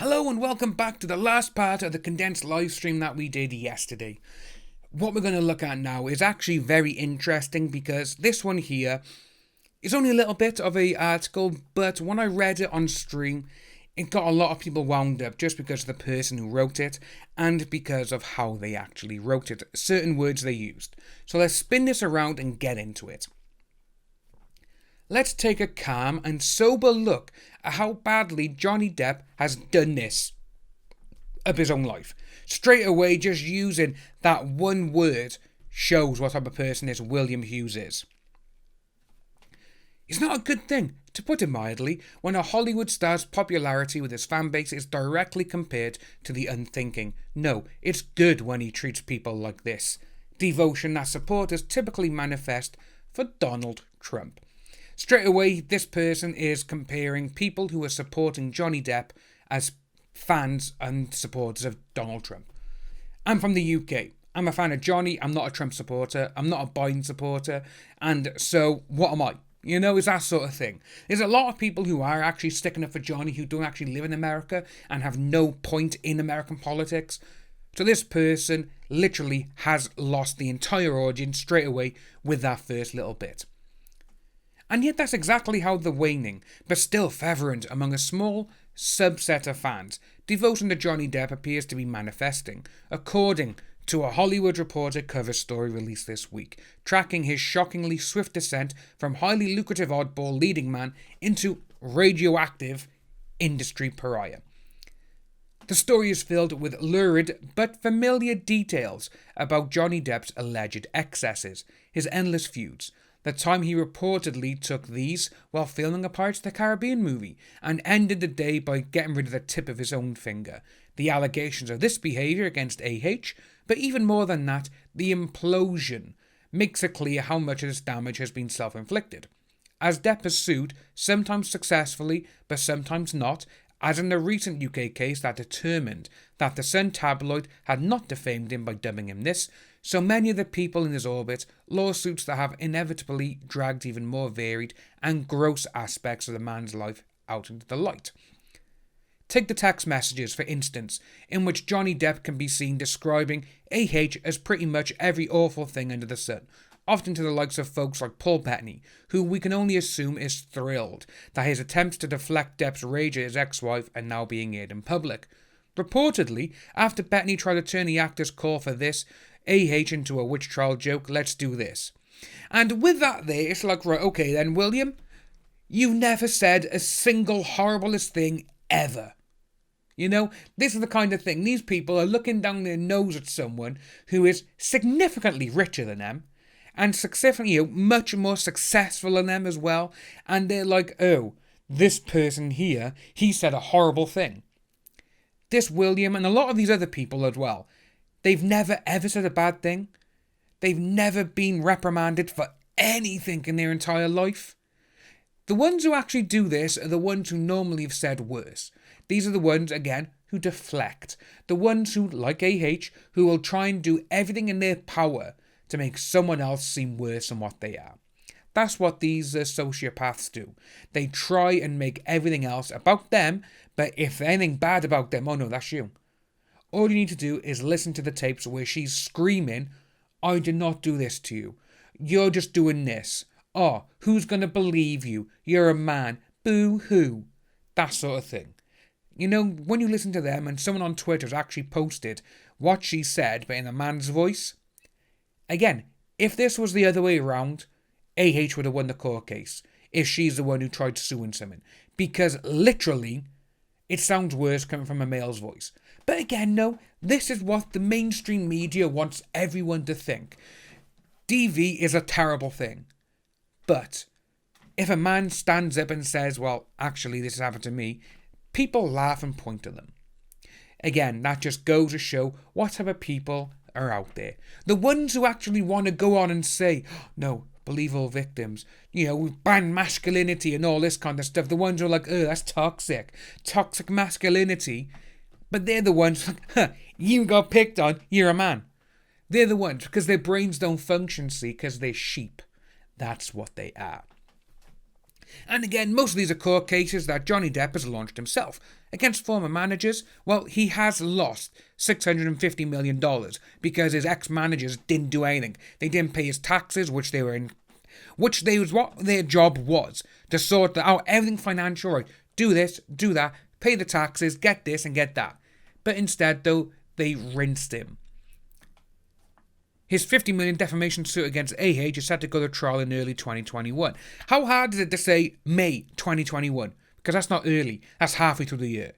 Hello and welcome back to the last part of the condensed live stream that we did yesterday. What we're going to look at now is actually very interesting because this one here is only a little bit of an article, but when I read it on stream, it got a lot of people wound up just because of the person who wrote it and because of how they actually wrote it, certain words they used. So let's spin this around and get into it. Let's take a calm and sober look at how badly Johnny Depp has done this of his own life. Straight away, just using that one word shows what type of person this William Hughes is. It's not a good thing, to put it mildly, when a Hollywood star's popularity with his fanbase is directly compared to the unthinking. No, it's good when he treats people like this. Devotion that supporters typically manifest for Donald Trump. Straight away, this person is comparing people who are supporting Johnny Depp as fans and supporters of Donald Trump. I'm from the UK. I'm a fan of Johnny. I'm not a Trump supporter. I'm not a Biden supporter. And so, what am I? You know, it's that sort of thing. There's a lot of people who are actually sticking up for Johnny who don't actually live in America and have no point in American politics. So this person literally has lost the entire audience straight away with that first little bit. And yet that's exactly how the waning, but still fervent among a small subset of fans, devotion to Johnny Depp appears to be manifesting, according to a Hollywood Reporter cover story released this week, tracking his shockingly swift descent from highly lucrative oddball leading man into radioactive industry pariah. The story is filled with lurid but familiar details about Johnny Depp's alleged excesses, his endless feuds, the time he reportedly took these while filming a Pirates of the Caribbean movie and ended the day by getting rid of the tip of his own finger, the allegations of this behaviour against AH, but even more than that, the implosion makes it clear how much of this damage has been self-inflicted. As Depp has sued, sometimes successfully, but sometimes not, as in the recent UK case that determined that the Sun tabloid had not defamed him by dubbing him this, so many of the people in his orbit, lawsuits that have inevitably dragged even more varied and gross aspects of the man's life out into the light. Take the text messages, for instance, in which Johnny Depp can be seen describing AH as pretty much every awful thing under the sun, often to the likes of folks like Paul Bettany, who we can only assume is thrilled that his attempts to deflect Depp's rage at his ex-wife are now being aired in public. Reportedly, after Bettany tried to turn the actor's call for this AH into a witch trial joke, let's do this. And with that there, it's like, right, okay then, William, you've never said a single horriblest thing ever. You know, this is the kind of thing, these people are looking down their nose at someone who is significantly richer than them, and much more successful than them as well, and they're like, oh, this person here, he said a horrible thing. This William, and a lot of these other people as well, they've never ever said a bad thing. They've never been reprimanded for anything in their entire life. The ones who actually do this are the ones who normally have said worse. These are the ones, again, who deflect. The ones who, like AH, who will try and do everything in their power to make someone else seem worse than what they are. That's what these sociopaths do. They try and make everything else about them, but if there's anything bad about them, oh no, that's you. All you need to do is listen to the tapes where she's screaming, I did not do this to you. You're just doing this. Oh, who's going to believe you? You're a man. Boo-hoo. That sort of thing. You know, when you listen to them and someone on Twitter has actually posted what she said, but in a man's voice. Again, if this was the other way around, AH would have won the court case if she's the one who tried suing someone. Because literally, it sounds worse coming from a male's voice. But again, no, this is what the mainstream media wants everyone to think. DV is a terrible thing. But if a man stands up and says, well, actually, this has happened to me, people laugh and point to them. Again, that just goes to show what type of people are out there. The ones who actually want to go on and say, no, believe all victims, you know, we ban masculinity and all this kind of stuff. The ones who are like, oh, that's toxic masculinity. But they're the ones like, huh, you got picked on, you're a man. They're the ones, because their brains don't function, see, because they're sheep. That's what they are. And again, most of these are court cases that Johnny Depp has launched himself. Against former managers, well, he has lost $650 million because his ex-managers didn't do anything. They didn't pay his taxes, which was what their job was, to sort out everything financial, right? Do this, do that, pay the taxes, get this and get that. But instead, though, they rinsed him. His $50 million defamation suit against AH is set to go to trial in early 2021. How hard is it to say May 2021? Because that's not early, that's halfway through the year.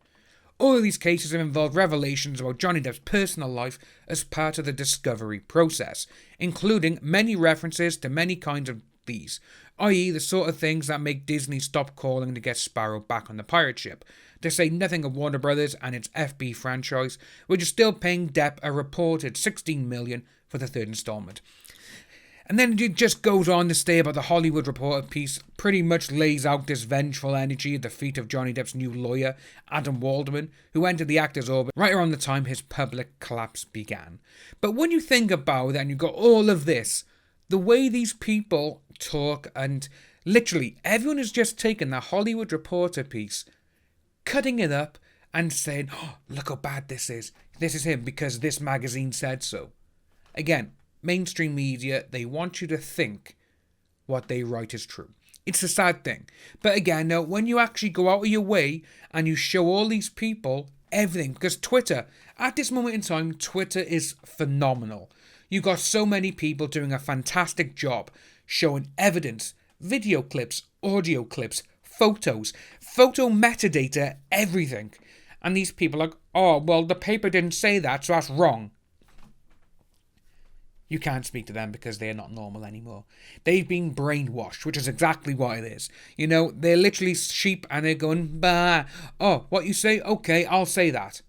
All of these cases have involved revelations about Johnny Depp's personal life as part of the discovery process, including many references to many kinds of these, i.e. the sort of things that make Disney stop calling to get Sparrow back on the pirate ship, to say nothing of Warner Brothers and its FB franchise, which is still paying Depp a reported $16 million for the third installment. And then it just goes on to say about the Hollywood Reporter piece, pretty much lays out this vengeful energy at the feet of Johnny Depp's new lawyer, Adam Waldman, who entered the actor's orbit right around the time his public collapse began. But when you think about it and you've got all of this, the way these people talk, and literally everyone has just taken the Hollywood Reporter piece, cutting it up and saying, oh, look how bad this is. This is him because this magazine said so. Again, mainstream media, they want you to think what they write is true. It's a sad thing. But again, now, when you actually go out of your way and you show all these people everything, because Twitter, at this moment in time, Twitter is phenomenal. You've got so many people doing a fantastic job showing evidence, video clips, audio clips, photos, photo metadata, everything. And these people are like, oh, well, the paper didn't say that, so that's wrong. You can't speak to them because they're not normal anymore. They've been brainwashed, which is exactly what it is. You know, they're literally sheep and they're going, bah. Oh, what you say? Okay, I'll say that.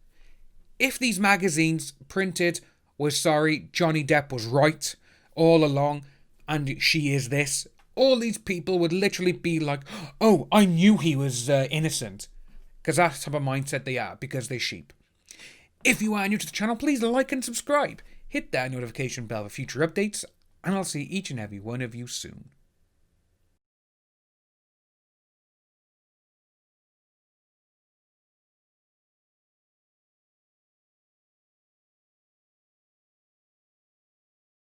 If these magazines printed, we're sorry, Johnny Depp was right all along and she is this, all these people would literally be like, oh, I knew he was innocent. Because that's the type of mindset they are, because they're sheep. If you are new to the channel, please like and subscribe. Hit that notification bell for future updates, and I'll see each and every one of you soon.